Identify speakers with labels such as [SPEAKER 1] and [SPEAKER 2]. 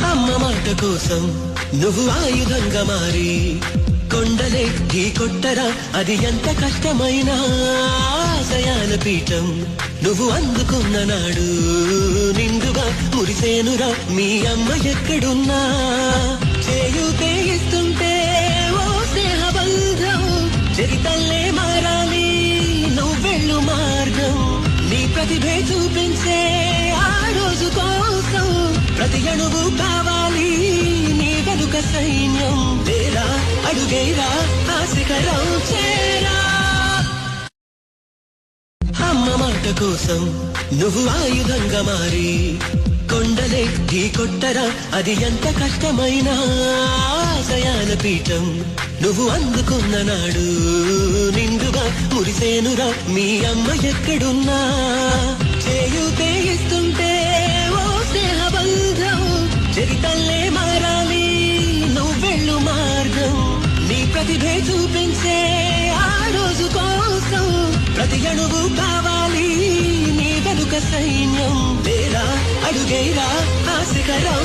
[SPEAKER 1] అమ్మ మాట కోసం నువ్వు ఆయుధంగా మారి కొండలే ఢీ కొట్టరా అది ఎంత కష్టమైనా ఆశయాల పీఠం నువ్వు అందుకున్న నాడు నిండుగా మురిసేనురా మీ అమ్మ ఎక్కడున్నా చేయూతే ఇస్తుంటే ఓ స్నేహబంధం చరితల్లే మారాలి నువ్వెళ్ళు మార్గం నీ ప్రతిభే చూపించే ఆ రోజు కోసం ప్రతి అణువు కావాలి నీ వెనుక సైన్యం తేరా అడుగేరా ఆ శిఖరం చేరా అమ్మ మాట కోసం నువ్వు ఆయుధంగా మారి కొండలే ఢీ కొట్టరా అది ఎంత కష్టమైనా ఆశయాల పీఠం నువ్వు అందుకున్న నాడు నిండుగా మురిసేనురా మీ అమ్మ ఎక్కడున్నా చేయూతే ఇస్తుంటే ఓ స్నేహబంధం చరితల్లే మారాలి నువ్వెళ్ళు మార్గం నీ ప్రతిభే చూపించే ఆ రోజు కోసం ప్రతి అణువు కావాలి నీ వెనుక సైన్యం తేరా అడుగేరా ఆ శిఖరం